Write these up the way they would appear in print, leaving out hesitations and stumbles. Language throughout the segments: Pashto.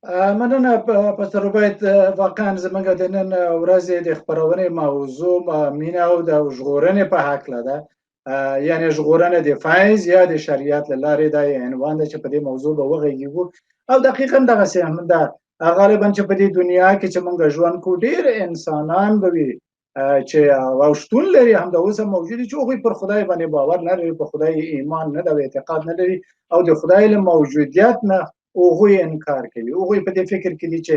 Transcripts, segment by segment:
مننه پاستر روبایت. واقعا زموږ د نن ورځې د خپرونې موضوع مینه او د ژغورنې په هکله ده، یعنی ژغورنه د فیض یا د شریعت له لارې دا عنوان ده چې په دې موضوع به وغږیږو. او دقیقا دغسې هم ده. غالبا چې په دې دنیا کې چې موږ ژوند کوو ډېر انسانان به وي چې او شتون لري، همدا اوس هم موجود دي چې هغوی پر خدای باندې باور نه لري، په خدای ایمان نه ده او اعتقاد نه لري او د خدای له موجودیت نه هغوی انکار کوي. هغوی په دې فکر کې دي چې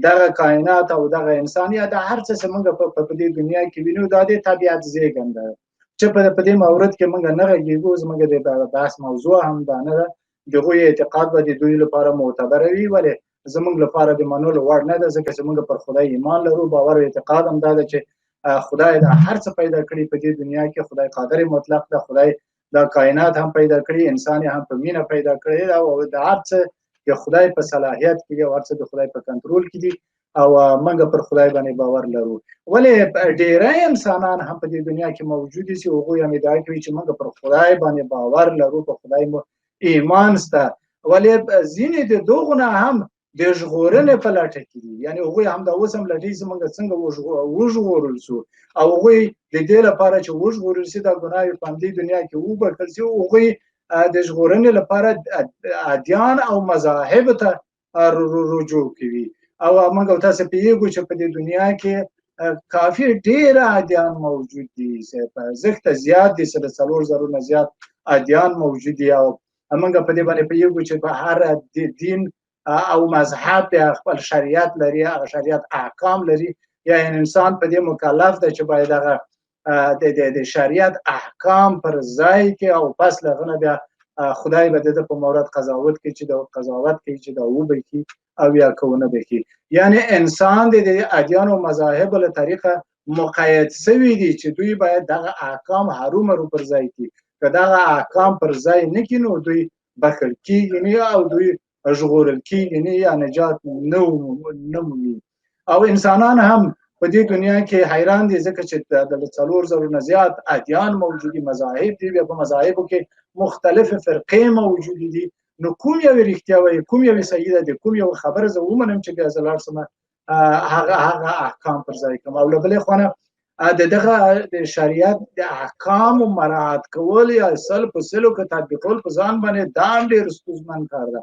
دغه کائنات او دغه انسان یا د هر څه چې موږ په دې دنیا کې وینو دا د طبیعت زېږنده ده. چې په دې مورد کې موږ نه غږیږو، زموږ د بحث موضوع هم دا نه ده. د هغوی اعتقاد به د دوی لپاره معتبره وي، ولې زموږ لپاره د منلو وړ نه ده، ځکه چې موږ پر خدای ایمان لرو. باور او اعتقاد هم دا ده چې خدای دا هر څه پیدا کړي په دې دنیا کې. خدای قادر مطلق ده. خدای دا کائنات هم پیدا کړي، انسان هم په مینه پیدا کړی او د هر څه د خدای په صلاحیت کې دي او هر څه د خدای په کنټرول کې دي او موږ پر خدای باندې باور لرو. ولې ډېری انسانان هم په دې دنیا کې موجود دي چې هغوی هم ادعا کوي چې موږ پر خدای باندې باور لرو، په خدای مو ایمان شته، ولې ځینې د دغو نه هم د ژغورنې په لټه کې دي. یعنې هغوی همدا اوس هم لټوي چې موږ څنګه وژغورل شو او هغوی د دې لپاره چې وژغورل شي دا ګناوې په همدې دنیا کې وبښل شي. هغوی د ژغورنې لپاره ادیان او مذاهب ته رجوع کوي. او موږ تاسو پوهیږو چې په دې دنیا کې کافي ډېر ادیان موجود دي، زښته زیات دي، 4,000 نه زیات ادیان موجود دي. او موږ په دې باندې پوهیږو چې په هر دین او مذهب خپل شریعت لري، هغه شریعت احکام لري. یعنې انسان په دې مکلف ده چې باید هغه د شریعت احکام پر ځای کې او پس له هغه نه بیا خدای به د په مورد قضاوت کوي چې دا وبښي او یا که ونه بښي. یعنې انسان د ادیانو او مذاهبو له طریقه مقید سوي دي چې دوی باید دغه احکام هرومرو پر ځای کړي. که دغه احکام پر ځای نه کړي نو دوی بښل کېږي نه او دوی ژغورل کېږي نه یا نجات نه مومي. او انسانان هم په دې دنیا کې حیران دي ځکه چې د 4,000 نه زیات ادیان موجود دي، مذاهب دي، بیا په مذاهبو کې مختلفې فرقې موجودې دي. نو کوم یو رښتیا وایي، کوم یو صحیح ده، د کوم یو خبره زه ومنم چې بیا زه لاړ شم هغه احکام پر ځای کړم. او له بلې خوا نه دغه د شریعت د احکامو مراعات کول یا سل په سلو کې تطبیقول په ځان باندې دا ډېر ستونزمن کار ده.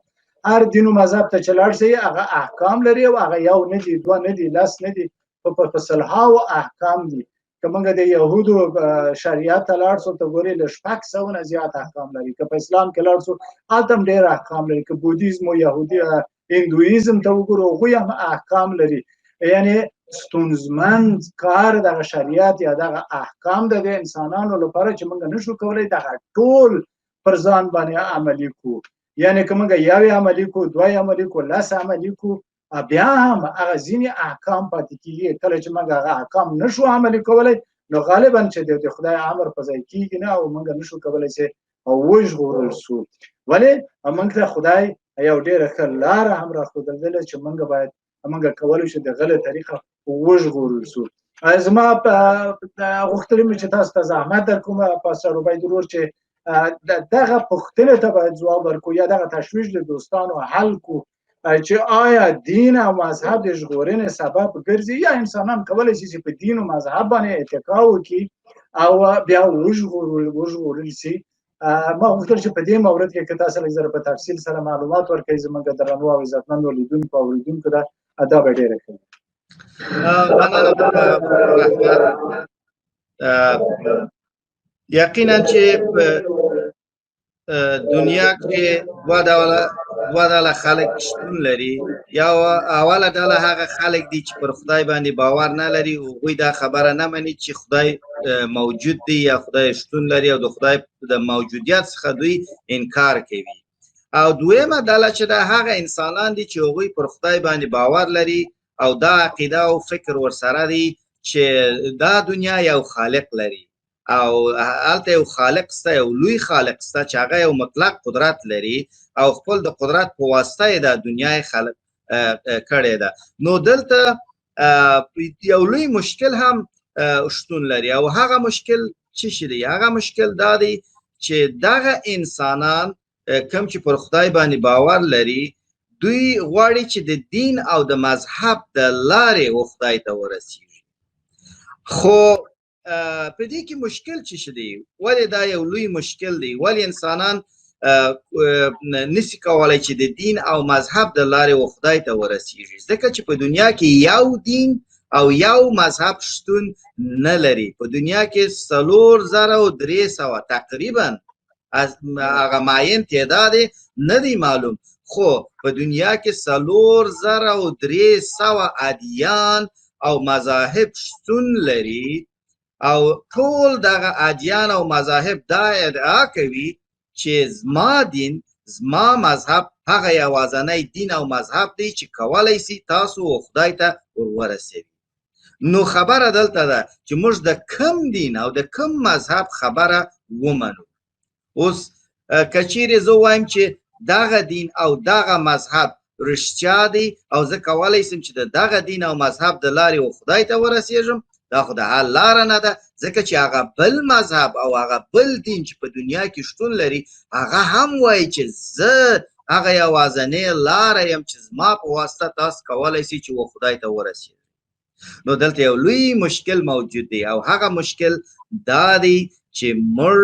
هر دین او مذهب ته چې لاړ شئ هغه احکام لري او هغه یو نه دي، دوه نه دي، لس نه دي، په سلهاوو احکام دي. که موږ د یهودو شریعت ته لاړ شو ته ګورې له 600 نه زیات احکام لري. که په اسلام کې لاړ شو هلته هم ډېر احکام لري. که بودیزم او یهودي هندویزم ته وګورو هغوی هم احکام لري. یعنې ستونزمن کار دغه شریعت یا دغه احکام د انسانانو لپاره چې موږ نشو کولی دغه ټول پر ځان باندې عملي کړو. یعنې که موږ یو یې عملي کړو، دوه یې عملي کړو، 10 عملي کړو، بیا هم هغه ځینې احکام پاتې کېږي. کله چې موږ هغه احکام نشو عملي کولی نو غالبا چې د خدای امر په ځای کېږي نه او موږ نشو کولی چې وژغورل شو. ولې موږ ته خدای یو ډېره ښه لاره هم راښودلې چې موږ باید موږ کولی شو د غلط طریقه وژغورل شو. زما غوښتل مې چې تاسو ته زحمت درکوم پاستر روبایت ورور چې دغه پوښتنې ته باید ځواب ورکړو یا دغه تشویش د دوستانو حل کړو چې آیا دین او مذهب د ژغورنې سبب ګرځي یا انسانان کولی شي چې په دین او مذهب باندې اتکا وکړي او بیا وژغورل شي. ما غوښتل چې په دې مورد کې که تاسو لږ زره په تفصیل سره معلومات ورکړئ زموږ درنو او عزتمندو لیدونکو او اورېدونکو ته دا به ډېره ښه وي. یقینا چې دنیا کې دوه ډوله خلک شتون لري. یو اوله ډله هغه خلک دي چې پر خدای باندې باور نه لري، هغوی دا خبره نه مني چې خدای موجود دی یا خدای شتون لري او د خدای د موجودیت څخه دوی انکار کوي. او دویمه ډله چې دا هغه انسانان دي چې هغوی پر خدای باندې باور لري او دا عقیده او فکر ورسره دی چې دا دنیا یو خالق لري او هلته یو خالق سته، یو لوی خالق سته چې هغه یو مطلق قدرت لري او خپل د قدرت په واسطه یې دا دنیا خلق کړې ده. نو دلته یو لوی مشکل هم شتون لري او هغه مشکل څه شی دی؟ هغه مشکل دا دی چې دغه انسانان کوم چې پر خدای باندې باور لري دوی غواړي چې د دین او د مذهب د لارې و خدای ته ورسیږي. خو په دې کې مشکل څه دی؟ ولې دا یو لوی مشکل دی؟ ولې انسانان نسی کولای چې د دین او مذهب د لارې و خدای ته ورسیږي؟ ځکه چې په دنیا کې یو دین او یو مذهب شتون نه لري. په دنیا کې 4300 تقریبا هغه معین تعداد نه دی معلوم، خو په دنیا کې 4300 ادیان او مذاهب شتون لري، او ټول دغه ادیان او مذاهب دا ادعا کوي چې زما دین، زما مذهب هغه یوازینی دین او مذهب دی چې کولی سي تاسو و خدای ته ورورسوي. نو خبره دلته ده چې موږ د کم دین او د کم مذهب خبره ومنو. اوس که چیرې زه وایم چې دغه دین او دغه مذهب رښتیا دی او زه کولی سم چې د دغه دین او مذهب د لارې و خدای ته ورسېږم، دا خو د حل لاره نه ده، ځکه چې هغه بل مذهب او هغه بل دین چې په دنیا کې شتون لري هغه هم وایي چې زه هغه یوازینۍ لاره یم چې زما په واسطه تاسو کولی سئ چې و خدای ته ورسېږئ. نو دلته یو لوی مشکل موجود دی، او هغه مشکل دا دی چې موږ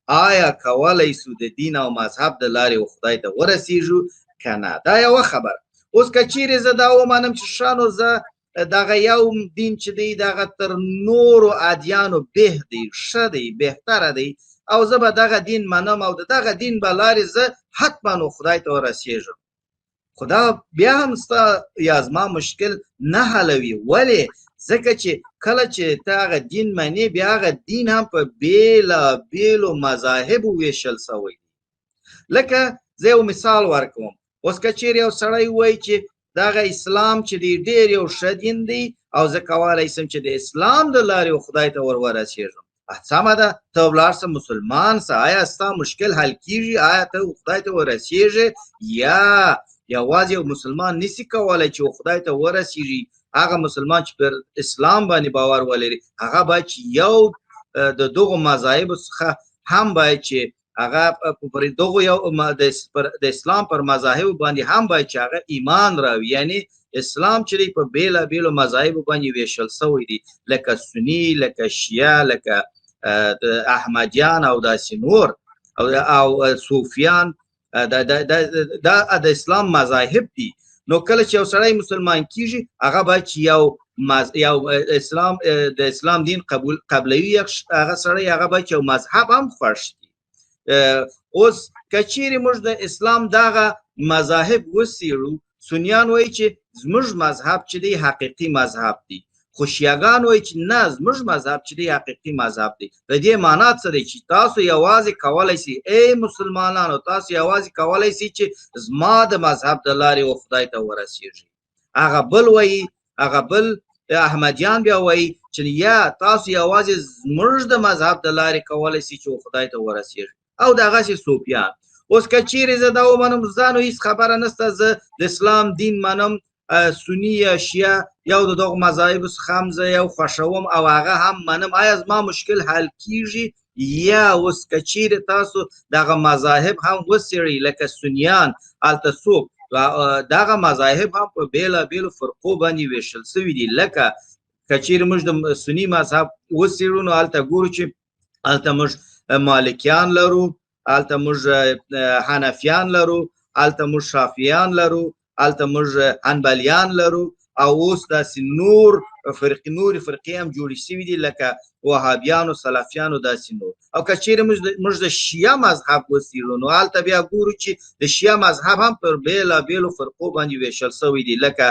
آیا کولی سو د دین او مذهب د لارې و خدای ته ورسېږو که نه؟ دا یوه خبره. اوس که چیرې زه دا ومنم چې ښه نو زه دغه یو دین چې دی دغه تر نورو ادیانو به دی، ښه دی، بهتره دی، او زه به دغه دین منم او د دغه دین به لارې زه حتما و خدای ته ورسېږم. خو دا بیا هم ستا یا زما مشکل نه حلوي. ولې؟ ځکه چې کله چې ته هغه دین منې، بیا هغه دین هم په بېلابېلو مذاهبو ویشل سوی دی. لکه زه یو مثال ورکوم. اوس که چیرې یو سړی وایي چې دغه اسلام چې دی ډېر یو ښه دین دی او زه کولی سم چې د اسلام د لارې و خدای ته ورورسېږم، سمه ده، ته ولاړ سه مسلمان سه، آیا ستا مشکل حل کېږي؟ آیا ته خدای ته ورسېږې؟ یا یوازې یو مسلمان نسی کولی چې خدای ته ورسېږي؟ هغه مسلمان چې پر اسلام باندې باور ولري هغه باید چې یو د دغو مذاهبو څخه هم باید چې هغه پر دغو یو د اسلام پر مذاهبو باندې هم باید چې هغه ایمان راوي. یعنی اسلام چې دی په بېلابېلو مذاهبو باندې ویشل سوی دی، لکه سني، لکه شیعه، لکه احمدیان او داسې نور او صوفیان، دا د اسلام مذاهب دي. نو کله چې یو سړی مسلمان کیږي هغه باید چې یو د اسلام دین قبلوي هغه سړی هغه باید چې یو مذهب هم خوښ دي. اوس که چیرې موږ د اسلام دغه مذاهب وڅېړو، سنیان وایي چې زموږ مذهب چې دی حقیقي مذهب دی، خو شیعهګان وایي چې نه، زموږ مذهب چې دی حقیقي مذهب دی. د دې معنا څه دی؟ چې تاسو یوازې کولی سئ، ای مسلمانانو، تاسو یوازې کولی سئ چې زما د مذهب د لارې و خدای ته ورسېږئ. هغه بل وایي، هغه بل احمدیان بیا وایي چې یا تاسو یوازې زموږ د مذهب د لارې کولی سئ چې و خدای ته ورسېږئ، او دغسې صوفیان. اوس که چیرې زه دا ومنم زه نو هېڅ خبره نشته، زه د اسلام دین منم، سني یا شیعه یو د دغو مذاهبو څخه هم زه یو خوښوم او هغه هم منم، آیا زما مشکل حل کېږي؟ یا اوس که چیرې تاسو دغه مذاهب هم وڅېړئ لکه سنیان، هلته څوک دغه مذاهب هم په بېلابېلو فرقو باندې ویشل سوي دي. لکه که چیرې موږ د سني مذهب وڅېړو نو هلته ګورو چې هلته موږ مالکیان لرو، هلته موږ حنفیان لرو، هلته موږ شافعیان لرو، هلته موږ حنبلیان لرو، او اوس داسې نورې فرقې هم جوړې سوي دي لکه وهابیانو، سلفیانو، داسې نور. او که چیرې موږ د شیعه مذهب وڅېړو نو هلته بیا ګورو چې د شیعه مذهب هم پر بېلابېلو فرقو باندې ویشل سوی دی. لکه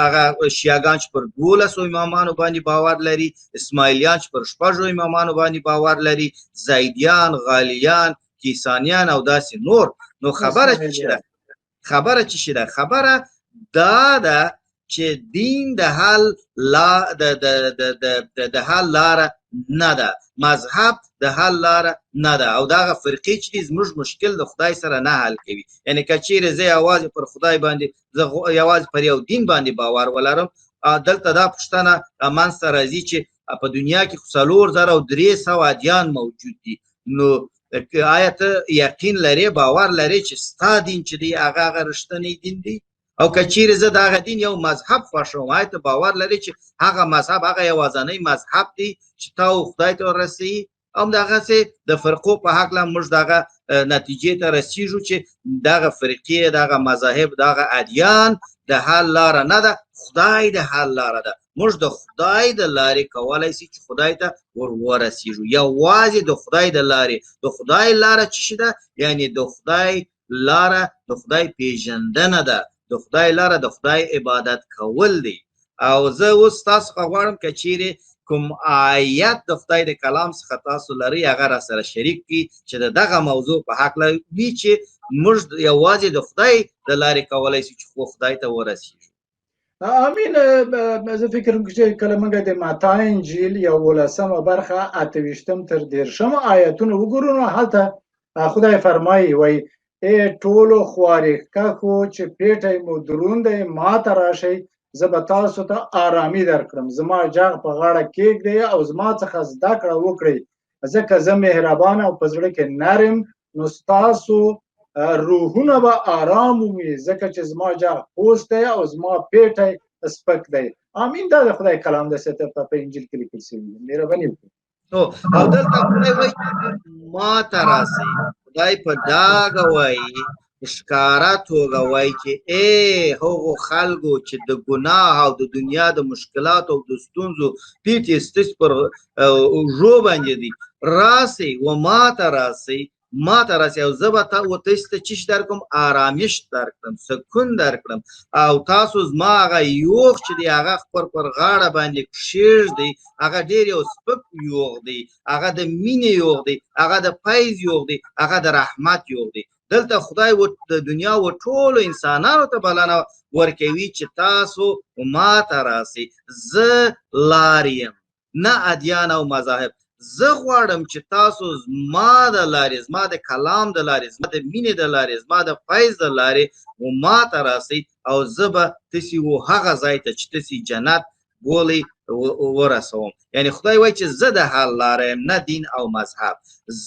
هغه شیعهګان چې پر 12 امامانو باندې باور لري، اسماعیلیان چې پر 6 امامانو باندې باور لري، زیدیان، غالیان، کیسانیان او داسې نور. نو خبره چې ده، خبره دا ده چې دین د حل لاره نه ده، مذهب د حل لاره نه ده، او دغه فرقې چې دي زموږ مشکل د خدای سره نه حل کوي. یعنی که چیرې زه یوازې پر خدای باندې، زه یوازې پر یو دین باندې باور ولرم، دلته دا پوښتنه منځته راځي چې په دنیا کې 4300 ادیان موجود دي. نو آیا ته یقین لري باور لري چې ستا دین چې دی هغه رښتینی دین دی او که چیرې زه د هغه دین یو مذهب خوښوم آیا ته باور لري چې هغه مذهب هغه یوازینی مذهب دی چې تا او خدای ته ورسوي همدغسې د فرقو په هکله موږ دغه نتیجې ته رسیږو چې دغه فرقې دغه مذاهب دغه ادیان د حل لاره نه ده خدای د حل لاره ده موږ د خدای د لارې کولی شي چې خدای ته ورسیږو یوازې د خدای د لارې د خدای لاره څه شي ده یعنې د خدای لاره د خدای پیژندنه ده د خدای لاره د خدای عبادت کول دی او زه اوس تاسو څخه غواړم که چیرې کوم آیت د خدای د کلام څخه تاسو لرئ هغه راسره شریک کړي چې د دغه موضوع په هکله وي چې موږ یوازې د خدای د لارې کولی شو چې خدای ته ورسیږو امین زه فکر کوم چې کله موږ د متی انجیل 11مه برخه 28 تر 30 آیتونه وګورو نو هلته خدای فرمایي وایي ای ټولو خوارېښکښو چې پیټی مو دروند دی ما ته راشئ زه به تاسو ته آرامي درکړم زما جغ په غاړه کېږدئ او زما څخه زده کړه وکړئ ځکه زه مهربان او په زړه کې نرم نو ستاسو روحونه به آرام ومومي ځکه چې زما جغ پوست دی او زما پیټی سپک دی امین دا د خدای کلام دی چې په انجیل کې لیکل شوي دي مهرباني وکړئ او دلته خدای وایي ما ته راسئ خدای په ډاګه وایي ښکاره توګه وایي چې ای هغو خلکو چې د ګناه او د دنیا د مشکلاتو او د ستونزو پیټ یې ستاسو پر اوږو باندې دي راسئ و ما ته راسئ او زه به تاسو ته څه شی درکړم آرامش درکړم سکون درکړم او تاسو زما هغه یوغ چې دی هغه خپل پر غاړه باندې کښېږدئ هغه ډېر یو سپک یوغ دی هغه د مینې یوغ دی هغه د فیض یوغ دی هغه د رحمت یوغ دی دلته خدای د دنیا و ټولو انسانانو ته بلنه ورکوي چې تاسو ما ته راسئ زه لار یم نه ادیان او مذاهب زه غواړم چې تاسو زما د لارې زما د کلام د لارې زما د مینې د لارې زما د فیض د لارې و ما ته راسئ او زه به تاسې و هغه ځای ته چې تاسې جنت بولئ ورسوم یعنی خدای وایي چې زه د حل لاره یم نه دین او مذهب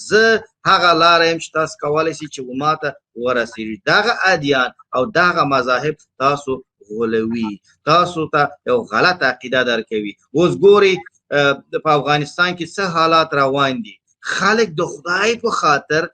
زه هغه لاره یم چې تاسو کولی شئ چې ما ته ورسیږي دغه ادیان او دغه مذاهب تاسو غولوي تاسو ته یو غلط عقیده درکوي اوس ګورئ په افغانستان کې څه حالات روان دي خلک د خدای په خاطر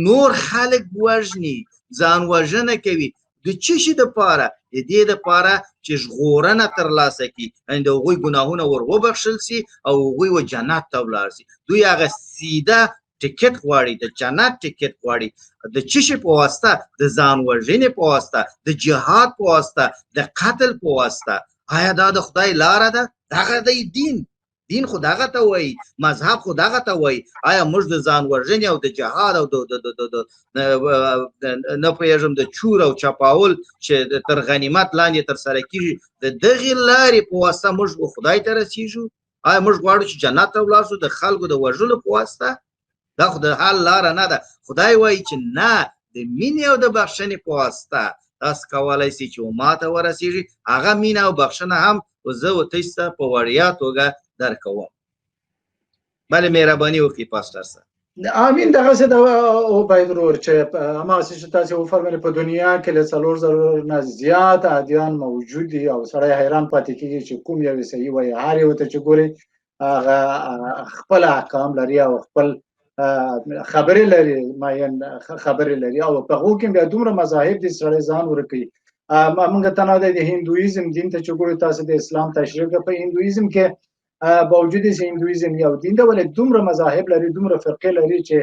نور خلک وژني ځان وژنه کوي د څه شي دپاره د دې دپاره چې ژغورنه ترلاسه کړي د هغوی ګناهونه ور وبخښل سي او هغوی و جنت ته ولاړ سي دوی هغه سیده ټکټ غواړي د جنت ټکټ غواړي د څه شي په واسطه د ځان وژنې په واسطه د جهاد په واسطه د قتل په واسطه آیا دا د خدای لاره ده دغه دی دین خو دغه ته وایي مذهب خو دغه ته وایي آیا موږ د ځان وژنې او د جهاد او نه پوهېږم د چور او چپاول چې تر غنیمت لاندې ترسره کېږي د دغې لارې په واسطه موږ خدای ته رسېږو آیا موږ غواړو چې جنت ته ولاړ شو د خلکو د وژلو په واسطه دا خو د حل لاره نه ده خدای وایي چې نه د مینې او د بخښنې په واسطه تاسو کولی شئ چې ما ته ورسېږي هغه مینه او بخښنه هم زه تاسو ته په وړیا توګه درکوم بله مهرباني وکړئ پاسټر صاحب امین دغسې د عبید ورور چې هماغسې چې تاسې وفرمایئ په دنیا کې له 4000 نه زیات ادیان موجود دي او سړی حیران پاتې کېږي چې کوم یو یې صحیح وایي هر یو ته چې ګورئ هغه خپل احکام لري او خپل خبرې لري معین خبرې لري او په هغو کې بیا دومره مذاهب دي سړی ځان ورکوي موږ تنها د هندویزم دین ته چې ګورو تاسو د اسلام تشریح په هندویزم کې باوجود چې هندویزم یو دین دی ولې دومره مذاهب لري دومره فرقې لري چې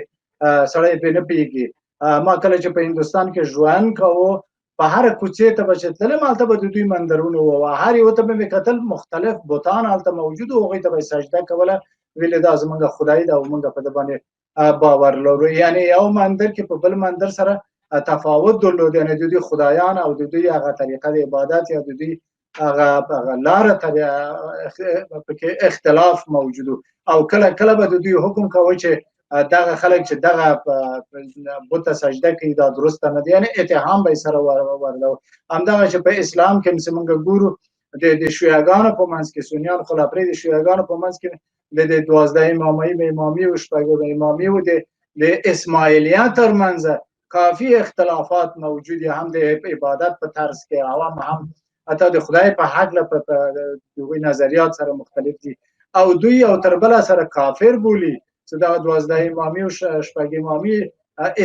سړی پرې نه پوهېږي ما کله چې په هندوستان کې ژوند کوو په هر کوڅې ته به چې تلم هلته به د دوی مندرونه وو هر یو ته به مې کتل مختلف بتان هلته موجود وو هغوی ته به یې سجده کوله ویلې دا زموږ خدای ده او موږ په ده باندې باور لرو یعنې یو مندر کې په بل مندر سره تفاوت درلود یعنې د دوی خدایان او د دوی هغه طریقه د عبادت یا د دوی هغه لاره پکې اختلاف موجود او کله به د دوی حکم کوي چې دغه خلک چې دغه بت سجده کوي دا درست نه دی یعنې اتهام به یې سره ورلو همدغه چې په اسلام کې چې موږ ګورو د شیعهګانو په منځ کې سنیان خلافرې د شیعهګانو په منځ کې د 12 امامي او شپږم امامي او د د اسماعیلیه ترمنځ کافی اختلافات موجود دي، هم د عبادت په طرز کې عوام هم حتی د خدای په حق په دوی نظریات سره مختلف دي او دوی او تر بل سره کافر بولی چې دا 12 امامي او شپږ امامي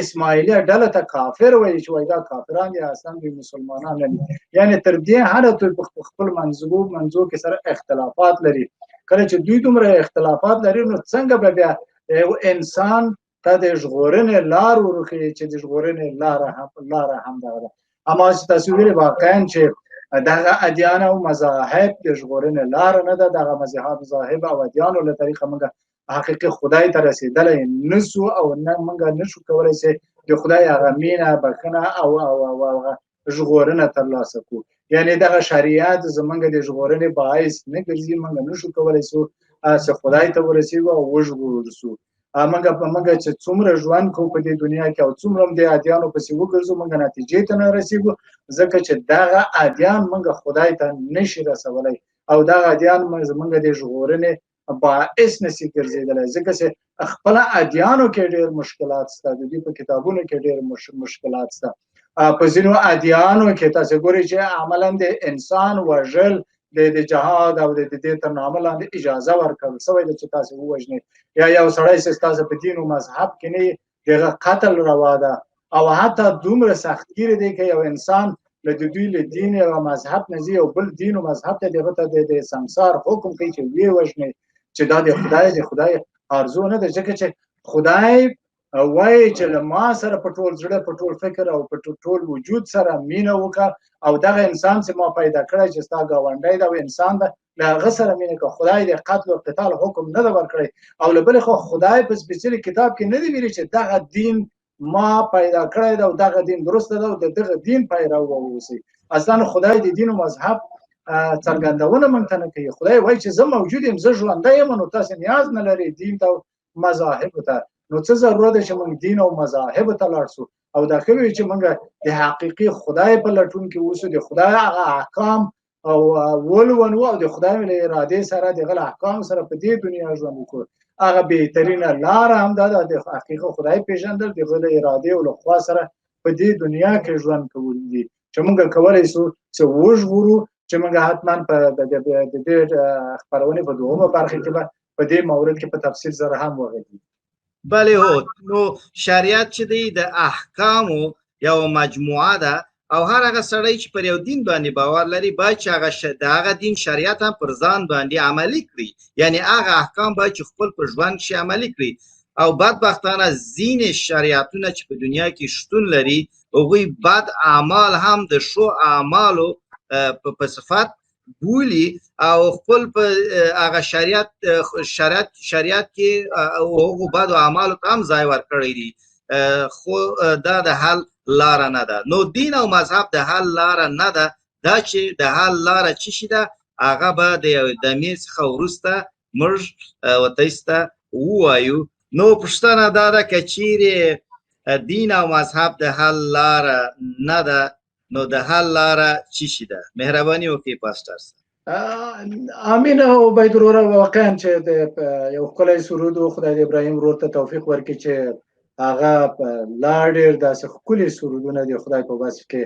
اسماعیلیه ډله ته کافر وایي چې وایي دا کافران دي، اصلا دوی مسلمانان نه دي. یعنی تر دې حده دوی په خپل منځو کې سره اختلافات لري. کله چې دوی دومره اختلافات لري نو څنګه به بیا یو انسان ته د ژغورنې لار ورکړي چې د ژغورنې لاره هم دغه ده. اما چې تاسو ویلي واقعا چې دغه ادیان او مذاهب د ژغورنې لار نه ده، دغه مذاهب او ادیانو له طریقه موږ حقیقي خدای ته رسیدلی نسو او نه موږ نشو کولی چې د خدای هغه مینه بخښنه او ژغورنه ترلاسه کړو. یعنی دغه شریعت زموږ د ژغورنې باعث نه ګرځي، موږ نشو کولی چې خدای ته ورسیږو او وژغورل سو. موږ چې څومره ژوند کوو په دې دنیا کې او څومره د ادیانو پسې وګرځو موږ نتیجې ته نه رسیږو، ځکه چې دغه ادیان موږ خدای ته نشي رسولی او دغه ادیان زموږ د ژغورنې باعث نشي ګرځېدلی، ځکه چې خپل ادیانو کې ډېر مشکلات شته، د دوی په کتابونو کې ډېر مشکلات شته. په ځینو ادیانو کې تاسو ګورئ چې عملاً د انسان وژل د جهاد او د دې تر نامه لاندې اجازه ورکړل شوې ده چې تاسو ووژنئ، یا یو سړی چې تاسو په دین او مذهب کې نه دغه قتل روا ده او حتی دومره سختګیري دی که یو انسان له دوی له دین او مذهب نه ځي او بل دین او مذهب ته دغه ته د سمسار حکم کوي چې وی وژنئ، چې دا د خدای ارزو نه ده، ځکه چې خدای وایي چې له ما سره په ټول زړه په ټول فکر او په ټول وجود سره مینه وکړه او دغه انسان چې ما پیدا کړی چې ستا ګاونډی ده او انسان ده له هغه سره مینه کوه. خدای د قتل او قتال حکم نه ده ورکړی او له بلې خوا خدای په سپېڅلي کتاب کې نه دی ویلي چې دغه دین ما پیدا کړی ده او دغه دین درسته ده او د دغه دین پیرو واوسئ. اصلا خدای د دین او مذهب څرګندونه موږ ته نه کوي. خدای وایي چې زه موجود یم، زه ژوندی یم، نو تاسې نیاز نه لرئ دین ته او مذاهبو ته. نو څه ضرورت ده چې موږ دین او مذاهبو ته لاړ شو او دا ښه وي چې موږ د حقیقي خدای په لټون کې اوسو، د خدای هغه احکام او ولولو او د خدای له ارادې سره دغه احکام سره په دې دنیا ژوند وکړو. هغه بهترینه لاره هم دا ده د حقیقي خدای پیژندل، دغه له ارادې او له خوا سره په دې دنیا کې ژوند کول دي چې موږ کولی شو چې وژغورو، چې موږ حتما په دې خپرونې په دومره برخه کې به په دې مورد کې په تفصیل سره هم وغږیږو. بله هو، نو شریعت چې دی د احکامو یو مجموعه ده او هر هغه سړی چې پر یو دین باندې باور لري باید چې هغه دین شریعت هم پر ځان باندې عملي کړي، یعنی هغه احکام باید چې خپل پر ژوند کې عملي کړي. او بدبختانه ځینې شریعتونه چې په دنیا کې شتون لري هغوی بد اعمال هم د ښو اعمالو په صفت بولی او خپل په هغه شریعت کې هغو بدو اعمالو ته هم ځای ورکړی دي، خو دا د حل لاره نه ده. نو دین او مذهب د حل لاره نه ده، دا چې د حل لاره څه شي ده هغه به د یو دمې څخه وروسته موږ ورته ووایو. نو پوښتنه دا ده که چیرې دین او مذهب د حل لاره نه ده نو د حل لاره څه شي ده؟ مهرباني وکړئ پاسټر صاحب. امین او عبید وروره، واقعا چې یو ښکلی سرود و، خدای د ابراهیم ورور ته توفیق ورکړي چې هغه لا ډېر داسې ښکلي سرودونه د خدای په وصف کې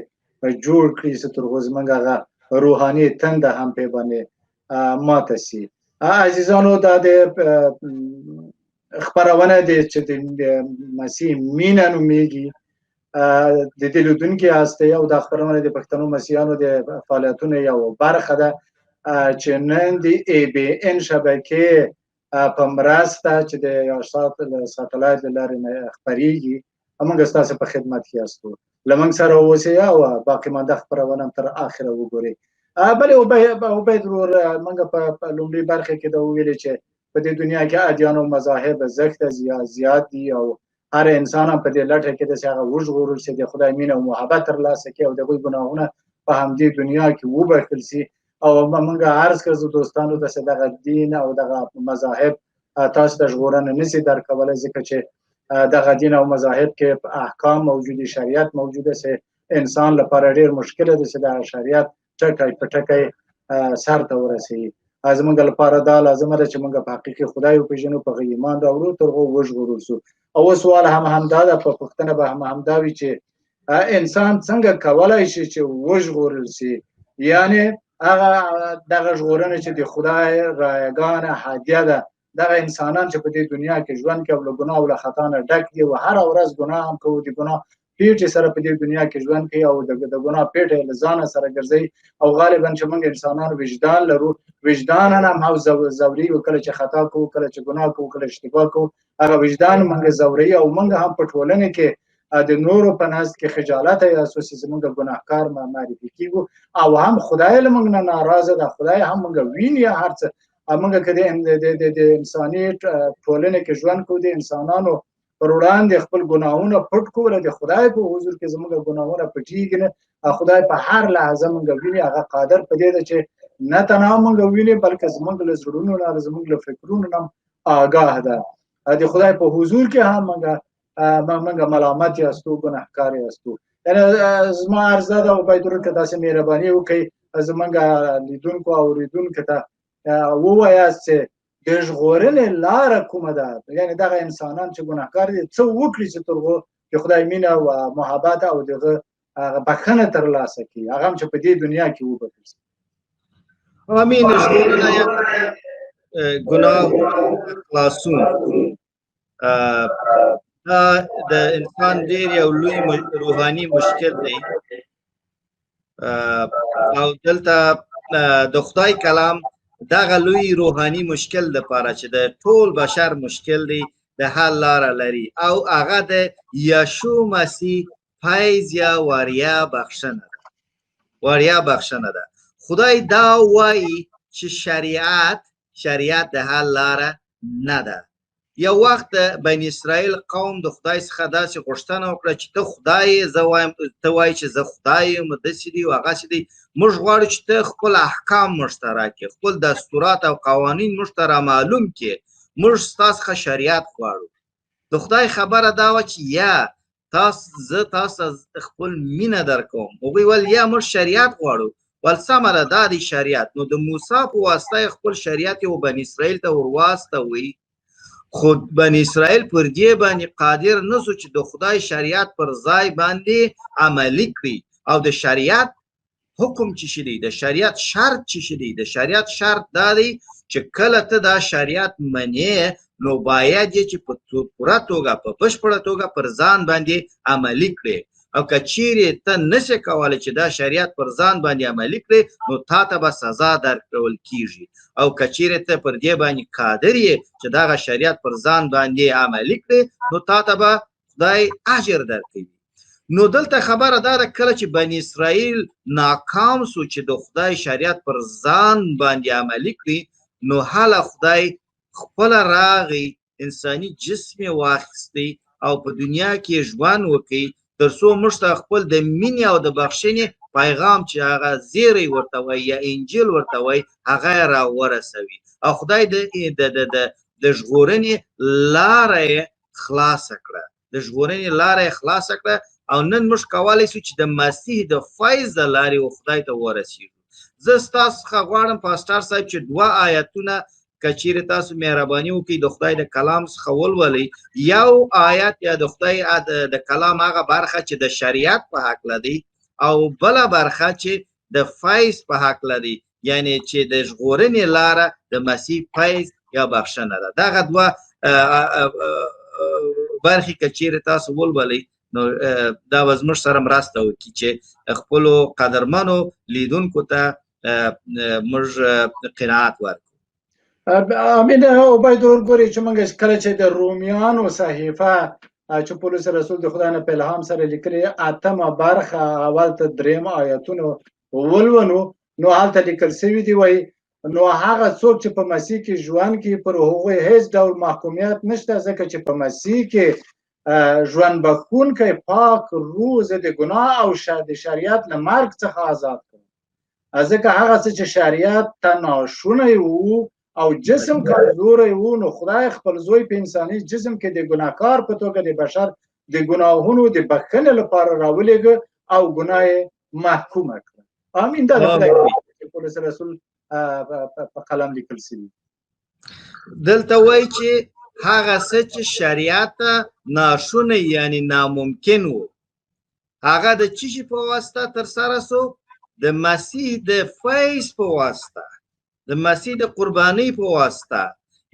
جوړ کړي چې تر اوسه زموږ هغه روحاني تنده هم پرې باندې ماته سي. عزیزانو، دا د خپرونه دی چې د مسیح مینه نومیږي، د دې لیدونکي هستئ او دا خپرونه د پښتنو مسیحیانو د فعالیتونو یو برخه ده چې نن د ABN شبکې په مرسته چې د یو ساتلایت له لارې خپریږي. موږ ستاسو په خدمت کې یاستو، له موږ سره اوسئ او باقي مانده خپرونه تر اخره وګورئ. بلې عبید ورور، موږ په لومړۍ برخه کې دا وویلې چې په دې دنیا کې ادیان او مذاهب زښته زیات دي او هر انسان هم په دې لټه کې د هغه وژغورل شي، د خدای مینه او محبت ترلاسه کړي او د هغوی ګناهونه په همدې دنیا کې وبخښل شي. او موږ عرض کړو دوستانو ته چې دغه دین او دغه مذاهب تاسو ته ژغورنه نشي درکولی، ځکه چې دغه دین او مذاهب کې احکام موجودي، شریعت موجوده، چې انسان لپاره ډېر مشکله ده چې دغه شریعت ټکی په ټکی سر ته ورسوي. زمونږ لپاره دا لازمه ده چې موږ په حقیقي خدای وپېژنو، په هغه ایمان راوړو، تر هغو وژغورل سو. او سوال همدا ده، په پوښتنه به همدا وي چې انسان څنګه کولای شي چې وژغورل سي؟ یعنی هغه دغه ژغورنه چې د خدای رایګانه هدیه ده، دغه انسانان چې په دې دنیا کې ژوند کوي له ګناه او له خطا نه ډک دي او هره ورځ ګناه هم کوي، د ګناه پیټې سره په دې دنیا کې ژوند کوي او د ګناه پیټې له ځانه سره ګرځي. او غالبا چې موږ انسانان وجدان لرو، وجدان هم زوري، کله چې خطا کوو، کله چې ګناه کوو، کله اشتباه کوو، هغه وجدان موږ زوري او موږ هم په ټولنه کې د نورو په نزد کې خجالت احساسوو چې زموږ ګناهکار معرفي کیږو او هم خدای له موږ نه ناراضه ده، خدای هم موږ ویني. هر څه موږ که د انساني ټولنې کې ژوند کوو، د انسانانو پر وړاندې خپل ګناهونه پټ کوو، د خدای په حضور کې زموږ ګناهونه پټېږي نه. خدای په هر لحظه موږ ویني، هغه قادر په دې ده چې نه تنها موږ ویني بلکې زموږ له زړونو نه، زموږ له فکرونو نه آگاه ده. د خدای په حضور کې هم موږ ملامت یاستو، ګناهکار یاستو. یعنې زما عرضه ده عبیدالله که داسې مهرباني وکړئ زموږ لیدونکو او اورېدونکو ته ووایاست چې د ژغورنې لاره کومه ده؟ یعنې دغه انسانان چې ګناهکار دي څه وکړي چې تر هغو د خدای مینه او محبت او دغه بخښنه ترلاسه کړي، هغه هم چې په دې دنیا کې وبخښل شي. امین. ژغورنه یا ګناه خلاصون د انسان ډېر یو لوی روحاني مشکل دی او دلته د خدای کلام دغه لوی روحاني مشکل لپاره چې د ټول بشر مشکل دی د حل لاره لري او هغه د یشوع مسیح فیض یا وړیا بخښنه ده. خدای دا وایي چې شریعت د حل لاره نه ده. یو وخت بني اسرائیل قوم د خدای څخه داسې غوښتنه وکړه چې ته خدای یې، ته وایې چې زه خدای یم، داسې دي او هغسې دي، موږ غواړو چې ته خپل احکام موږ ته راکړې، خپل دستورات او قوانین موږ ته رامعلوم کړې، موږ ستا څخه شریعت غواړو. د خدای خبره دا وه چې یا زه تاسو خپل مینه درکوم. هغوی ویل یا موږ شریعت غواړو. ول سمه ده، دا دی شریعت. نو د موسی په واسطه خپل شریعت یې بني اسرائیل ته ورواستوئ، خو بني اسرائیل پر دې باندې قادر نه سو چې د خدای شریعت پر ځای باندې عملي کړي. او د شریعت حکم چې شي دی، د شریعت شرط چې شي دی، د شریعت شرط دا دی چې کله ته دا شریعت منې نو باید یې چې په پوره توګه، په بشپړه توګه پر ځان باندې عملي کړي. او که چیرې ته نشې کولی چې دا شریعت پر ځان باندې عملي کړي نو تا ته به سزا درکول کیږي. او که چیرې ته پر دې باندې قادر یې چې دغه شریعت پر ځان باندې عملي کړي نو تا ته به خدای اجر درکوي. نو دلته خبره دا ده کله چې بني اسرائیل ناکام سو چې د خدای شریعت پر ځان باندې عملي کړي نو هله خدای خپل راغی، انساني جسم یې واخیستی او په دنیا کې ژوند وکړي تر څو موږ ته خپل د مینې او د بخښنې پیغام چې هغه زیری ورته وایي یا انجیل ورته وایي هغه یې راورسوي. او خدای د ژغورنې لاره یې خلاصه کړه، د ژغورنې لاره یې خلاصه کړه. او نن موږ کولی شو چې د مسیح د فیض د لارې خدای ته ورسېږو. زه ستاسو څخه غواړم پاسټر صاحب چې 2 آیتونه که چیرې تاسو مهرباني وکړئ د خدای د کلام څخه ولولئ. یو آیت یا د خدای د کلام هغه برخه چې د شریعت په هکله دی او بله برخه چې د فیض په هکله دی، یعنی چې د ژغورنې لاره د مسیح فیض یا بخښنه ده. دغه 2 برخې که چیرې تاسو ولولئ نو دا به زموږ سره مرسته وکړي چې خپلو قدرمنو لیدونکو ته موږ قناعت ورکړو. امین. عبیدالله ګورې چې موږ کله چې د رومیانو صحیفه چې پولس رسول د خدای نه په الهام سره لیکلې 8مه برخه اول ته 3 آیتونه ولولو نو هلته لیکل شوي دي وایي نو هغه څوک چې په مسیح کې ژوند کوي پر هغوی هیڅ ډول محکومیت نشته ځکه چې په مسیح کې ژوند بخښونکی پاک روح زه د ګناه او د شریعت له مرګ څخه آزاد کړم. ځکه هغه څه چې شریعت ته ناشونی وو او جسم کمزوری وو نو خدای خپل زوی په انساني جسم کې د ګناهکار په توګه د بشر د ګناهونو د بخښنې لپاره راولېږه او ګناه یې محکومه کړه. امین. دا د خدای پولس رسول په قلم لیکل شوي. دلته وایي چې هغه څه چې شریعت ته ناشونی یعنی ناممکن و هغه د څه شي په واسطه ترسره سو؟ د مسیح د فیض په واسطه، د مسیح د قربانۍ په واسطه،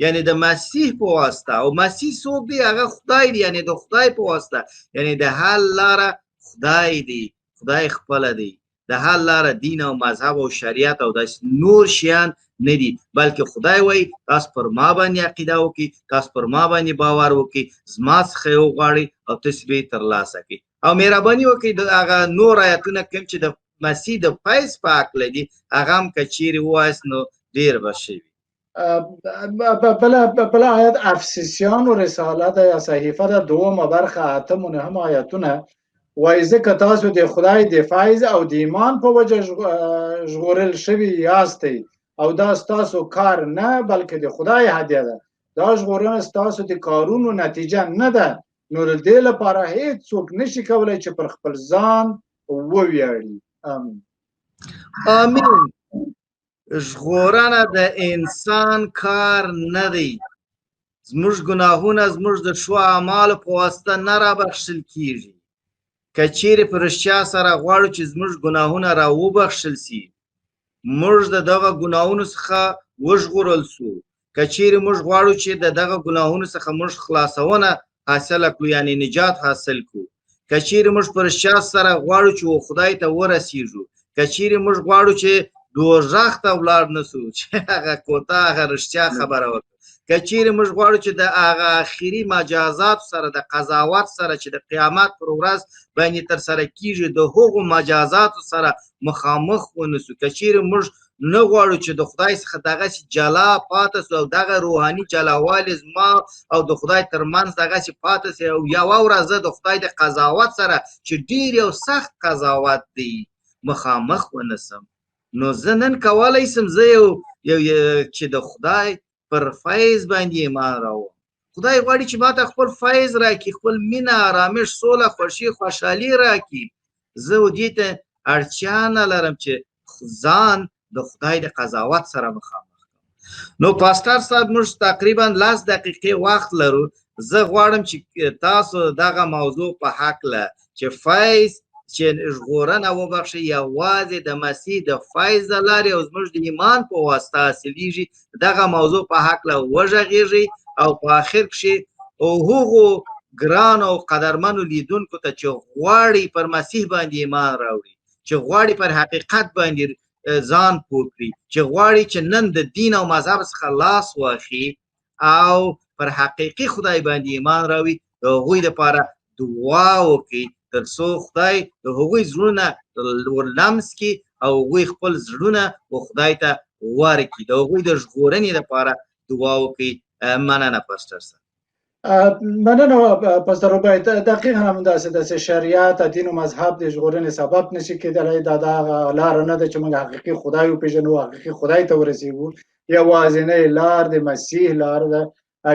یعنی د مسیح په واسطه. او مسیح څوک دی؟ هغه خدای دی، یعنی د خدای په واسطه، یعنی د حل لاره خدای دی، خدای خپله دی. د حل لاره دین او مذهب او شریعت او داسې نور شیان نه دي، بلکې خدای وایي تاسو پر ما باندې عقیده وکړئ، تاسو پر ما باندې باور وکړئ، زما څخه یې وغواړئ او تاسې به یې ترلاسه کړئ. او مهرباني وکړئ د هغه نور آیتونه کوم چې د مسیح د فیض په هکله دي هغه هم که چیرې ووایاست نو ډېر به ښه وي. بله آیت افسوسیانو رساله ده یا صحیفه ده 2 برخه 8 و 9 آیتونه وایي ځکه تاسو د خدای د فیض او د ایمان په وجه ژغورل شوي یاستئ او دا ستاسو کار نه بلکې د خدای هدیه ده. دا ژغورنه ستاسو د کارونو نتیجه نه ده، نو د دې لپاره هیڅ څوک نشي کولی چې پر خپل ځان وویاړي. آمین. آمین. ژغورنه د انسان کار نه دی. زموږ ګناهونه زموږ د ښو اعمالو په واسطه نه رابخښل کیږي. که چیرې په رښتیا سره غواړو چې زموږ ګناهونه را وبخښل سي، موږ د دغه ګناهونو څخه وژغورل سو. که چیرې موږ غواړو چې د دغه ګناهونو څخه موږ خلاصونه حاصله کړو یعنی نجات حاصل کړو، که چیرې موږ په رښتیا سره غواړو چې خدای ته ورسیږو، که چیرې موږ غواړو چې دوزخ ته ولاړ نه سو چې هغه کوته هغه رښتیا خبره وکړو، که چیرې موږ غواړو چې د هغه آخري مجازات سره د قضاوت سره چې د قیامت پر ورځ باندې ترسره کیږي د هغو مجازاتو سره مخامخ ونسو، که چیرې موږ نه غواړو چې د خدای څخه دغسې جلا پاته سو او دغه روحاني جلاوالی زما او د خدای ترمنځ دغسې پاته سي او یوه ورځ د خدای د قضاوت سره چې ډېر یو سخت قضاوت دی مخامخ ونسم، نو زه نن کولی سم زه یو چې د خدای پر فیض باندې ایمان راوړم. خدای غواړي چې ماته خپل فیض راکړي، خپل مینه، آرامش، سوله، خوښي، خوشحالي راکړي. زه دې ته اړتیا نه لرم چې ځان د خدای د قضاوت سره مخامخ کړم. نو پاسټر صاحب موږ تقریبا 10 دقیقې وخت لرو. زه غواړم چې تاسو دغه موضوع په هکله چې فیض چې ژغورنه وبخښي یوازې د مسیح د فیض له لارې او زموږ د ایمان په واسطه حاصلیږي، دغه موضوع په هکله وغږیږئ او په آخر کښې هغو ګرانو او قدرمنو لیدونکو ته چې غواړي پر مسیح باندې ایمان راوړي، چې غواړي پر حقیقت باندې ځان پوه کړي، چې غواړي چې نن د دین او مذهب څخه لاس واخلي او پر حقیقي خدای باندې ایمان راوړي، د هغوی دپاره دعا وکړي تر څو خدای د هغوی زړونه ورلمس کړي او هغوی خپل زړونه خدای ته ورکړي، د هغوی د ژغورنې لپاره دعا وکړي. مننه پاسټر صاحب. مننه پاسټر عبید. دقیقا همداسې ده چې شریعت دین او مذهب د ژغورنې سبب نشي کېدلی. دا دغه لاره نه ده چې موږ حقیقي خدای وپېژنو، حقیقي خدای ته ورسېږو. یوازینۍ لار د مسیح لار ده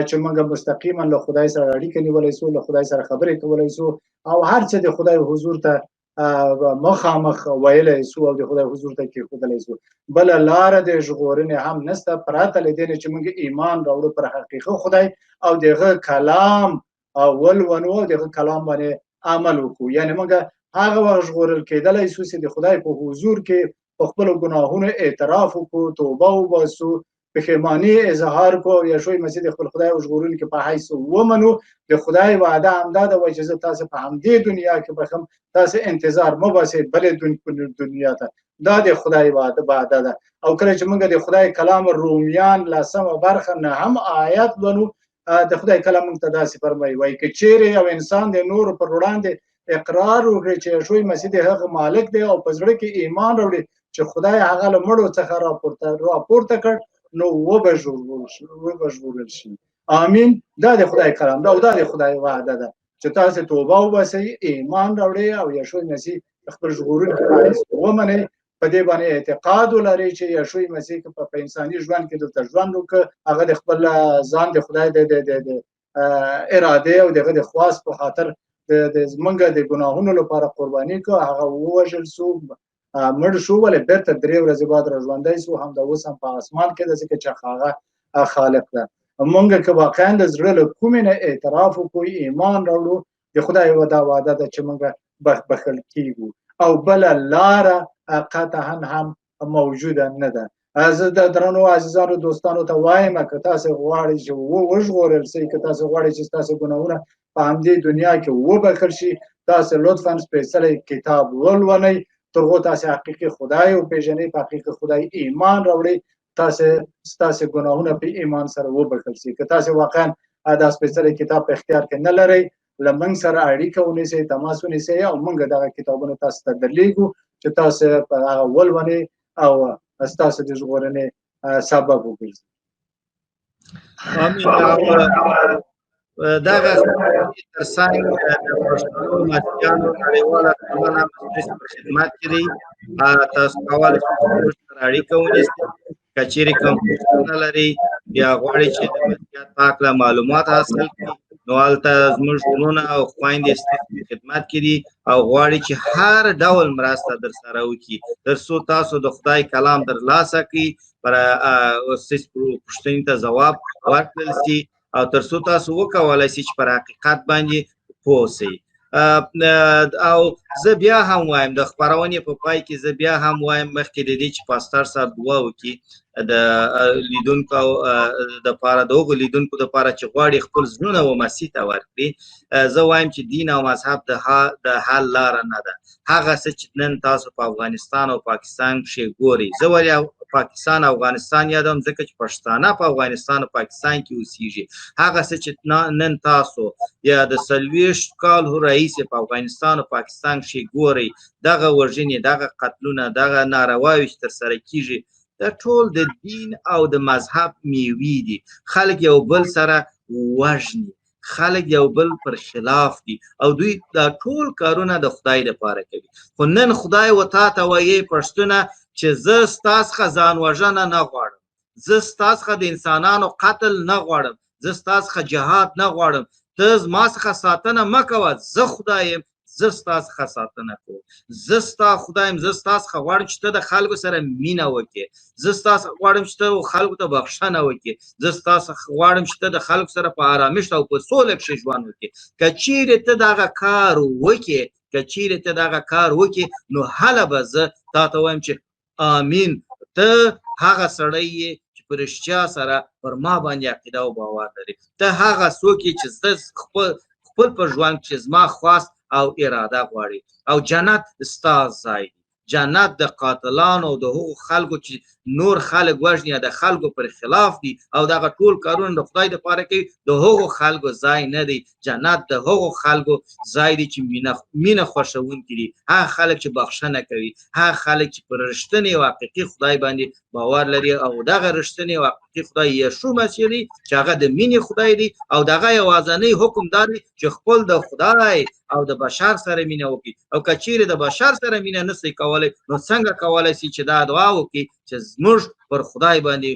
چې موږ مستقیما له خدای سره اړیکه نیولی سو، له خدای سره خبرې کولی سو او هر څه د خدای حضور ته مخامخ ویلی سو او د خدای حضور ته کېښودلی سو. بله لاره د ژغورنې هم نشته پرته له دې نه چې موږ ایمان راوړو پر حقیقي خدای او دغه کلام ولولو او دغه کلام باندې عمل وکړو. یعنې موږ هغه وخت ژغورل کېدلی سو چې د خدای په حضور کې په خپلو ګناهونو اعتراف وکړو، توبه وباسو، پښیماني اظهار کو، یشوع مسیح د خپل خدای او ژغورونکي په حیث ومنو. د خدای وعده همدا ده وایي چې زه تاسې په همدې دنیا کې بخښم، تاسې انتظار مه باسئ بلې دنیا ته. دا د خدای وعده ده. او کله چې موږ د خدای کلام رومیان 10 برخه 9 آیات لولو، د خدای کلام موږ ته داسې فرمایي، وایي که چیرې یو انسان د نورو پر وړاندې اقرار وکړي چې یشوع مسیح د هغه مالک دی او په زړه کې ایمان راوړي چې خدای هغه له مړو څخه راپورته کړ، نو وبژغورل شي. آمین. دا د خدای کلام ده او دا د خدای وعده ده چې تاسې توبه وباسئ، ایمان راوړئ او یشوع مسیح خپل ژغورونکی ومنئ، په دې باندې اعتقاد ولرئ چې یشوع مسیح په انساني ژوند کې دلته ژوند وکړ، هغه د خپل ځان د خدای د اراده او دغه د خواست په خاطر زمونږ د ګناهونو لپاره قرباني کړ، هغه ووژل سو مړ شو ولې بیرته 3 ورځې بعد را ژوندی سو همدا اوس هم په اسمان کې ده ځکه چې هغه خالق ده مونږ که واقعا د زړه له کومې نه اعتراف وکړو ایمان راوړو د خدای دا وعده ده چې مونږ بخښل کیږو او بله لاره قطعا هم موجوده نه ده زه د درنو عزیزانو دوستانو ته وایم که تاسو غواړئ چې وژغورل شئ که تاسو غواړئ چې ستاسو ګناهونه په همدې دنیا کې وبخښل شي تاسو لطفا سپېڅلی کتاب ولولئ تر هغو تاسو حقیقي خدای وپېژنئ په حقیقي خدای ایمان راوړئ ستاسو ګناهونه په ایمان سره وبخښل شي که تاسو واقعا دا سپېڅلی کتاب په اختیار کې نه لرئ له موږ سره اړیکه ونیسئ تماس ونیسئ او موږ دغه کتابونه تاسو ته درلیږو چې تاسو په هغه ولولئ او ستاسو د ژغورنې سبب وګرځي دغه ترڅنګ د پښتنو مسیحیانو نړیواله ټولنه په خدمت کې دی تاسو کولی شئ سره اړیکه ونیسئ که چیرې کوم پوښتنه لرئ یا غواړئ چې د مسیحیت په هکله معلومات حاصل کړئ نو هلته زموږ وروڼه او خویندې ستاسو په خدمت کې دي او غواړي چې هر ډول مرسته در سره وکړي تر څو تاسو د خدای کلام ترلاسه کړئ پر ستاسو پوښتنې ته ځواب ورکړل شي او تر څو تاسو وکولای شئ چې پر حقیقت باندې پوه شئ او زه بیا هم وایم د خپرونې په پای کې زه بیا هم وایم مخکې د دې چې پاستر صاحب دعا وکړي د لیدونکو دپاره د هغو لیدونکو دپاره چې غواړي خپل زړونه و مسیح ته ورکړي زه وایم چې دین او مذهب د حل لاره نه ده هغه څه چې نن تاسو په افغانستان او پاکستان کښې ګورئ زه ولې پاکستان افغانستان یادوم ځکه چې پښتانه په افغانستان او پاکستان کې اوسیږي هغه څه چې نن تاسو یا د 40 کالو راهیسې په افغانستان او پاکستان کښې ګورئ دغه وژنې دغه قتلونه دغه نارواوې چې ترسره کیږي دا ټول د دین او د مذهب میوې دي خلک یو بل سره وژني خلک یو بل پر خلاف دي او دوی دا ټول کارونه د خدای لپاره کوي خو نن خدای و تا ته وایي پښتونه چې زه ستاسو څخه ځان وژنه نه غواړم زه ستاسو څخه د انسانانو قتل نه غواړم زه ستاسو څخه جهاد نه غواړم ته زما څخه ساتنه مه کوه زه خدای یم زه ستا څخه ساتنه کوم زه ستا خدای یم زه ستا څخه غواړم چې ته د خلکو سره مینه وکړې زه ستا څخه غواړم چې ته خلکو ته بخښنه وکړې زه ستا څخه غواړم چې ته د خلکو سره په ارامښت او په سوله کښې ژوند وکړې که چیرې ته دغه کار وکړې که چیرې ته دغه کار وکړې نو هله به زه تا ته وایم چې آمین ته هغه سړی یې چې په رښتیا سره پر ما باندې عقیده او باور لري ته هغه څوک یې چې زه خپل په ژوند کې زما خواست او اراده غواړي او جنت ستا ځای دی جنت د قاتلانو او د هغو خلکو چې نور خلک وژني یا د خلکو پر خلاف دي او دغه ټول کارونه د خدای دپاره کوي د هغو خلکو ځای نه دی جنت د هغو خلکو ځای دی چې مینه خوښوونکي دي هغه خلک چې بخښنه کوي هغه خلک چې پر رښتینې او حقیقي خدای باندې باور لري او دغه رښتینې او حقیقي خدای یشوع مسیح دی چې هغه د مینې خدای دی او دغه یوازینی حکم دا دی چې خپل د خدای او د بشر سره مینه وکړي او که چیرې د بشر سره مینه نشئ کولی نو څنګه کولی شي چې دا دعا وکړي چې موږ پر خدای باندې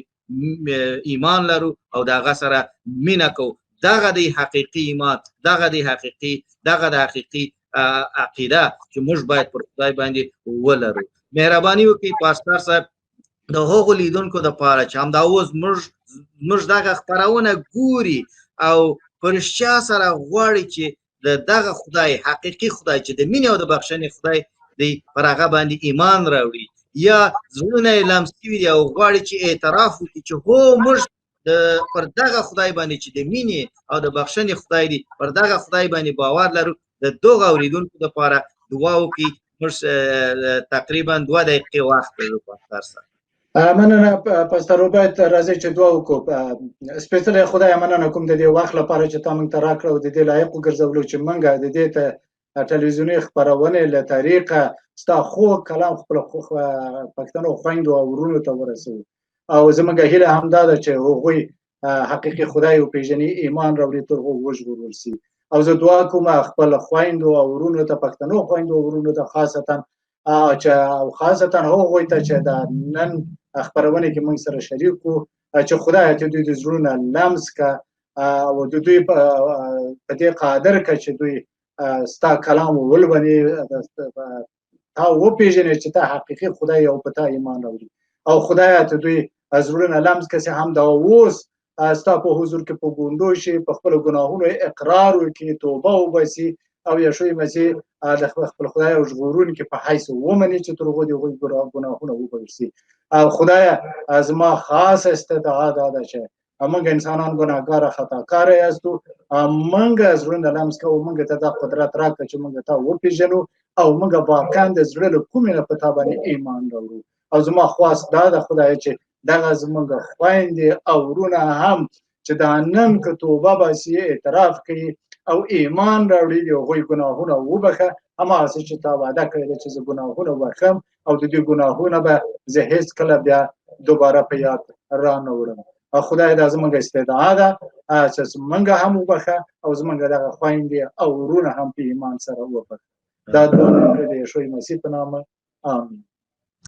ایمان لرو او د هغه سره مینه کوو دغه د حقیقي ایمان دغه د حقیقي عقیده چې موږ باید پر خدای باندې ولرو مهرباني وکړئ پاستر صاحب د هغو لیدونکو دپاره چې همدا اوس موږ دغه خپرونه ګوري او په رښتیا سره غواړي چې دغه خدای حقیقي خدای چې د مینې او د بخښنې خدای دی پر هغه باندې ایمان راوړي یا زړونه یې لمس شوي دي او غواړي چې اعتراف وکړي چې هو موږ پر دغه خدای باندې چې د مینې او د بخښنې خدای دی پر دغه خدای باندې باور لرو د دغه اورېدونکو دپاره دعا وکړي موږ تقریبا 2 دقیقې وخت لرو پاستر صاحب مننه پاستر روبرت راځئ چې دعا وکړو سپېڅلی خدای مننه کوم د دې وخت لپاره چې تا موږ ته راکړه او د دې لایق وګرځولو چې موږ د دې ته ټلویزیوني خپرونې له طریقه ستا خوږ کلام خپلو پښتنو خویندو او ورونو ته ورسوو او زموږ هیله همدا ده چې هغوی حقیقي خدای وپېژني ایمان راوړي تر هغو وژغورل شي او زه دعا کوم خپل خویندو او ورونو ته پښتنو خویندو او ورونو ته خاصتا هغوی ته چې د نن خپرونې کې موږ سره شریک وو چې خدای ته دوی د زړونه لمس که او د دوی په دې قادر که چې دوی ستا کلام ولولي تا وپېژنې چې ته حقیقي خدای او په تا ایمان راوړي او خدای ته دوی زړونه لمس کړي هم دا اوس ستا په حضور کې په ګونډو شي په خپل ګناهونو اقرار وکړي توبه وباسي او یشوع مسیح د خپل خدای او ژغورونکي په حیث ومني چې تر هغو د هغوی ګناهونه وبخښل شي. او خدایه زما خاص استدعا دا ده چې موږ انسانان ګناهګاره خطاکاره یاستو موږ زړونه لمس کوو موږ ته دا قدرت راکړه چې موږ ته وپېژنو او موږ واقعا د زړه له کومې نه په تا باندې ایمان راوړو. او زما خواست دا ده خدایه چې دغه زموږ خویندې او ورونه هم چې دا نن که توبه باسي اعتراف کوي او ایمان راوړي د هغوی ګناهونه وبخښه هماغسې چې تا وعده کړې ده چې زه ګناهونه وبخښم او د دې ګناهونه به زه هېڅکله بیا دوباره په یاد رانه وړم. خدای دا زموږ استدعا ده چې زموږ هم وبخښه او زموږ دغه خویندې او ورونه هم په ایمان سره وبخښه. دا دعا مې د یشوع مسیح په نامه آمین.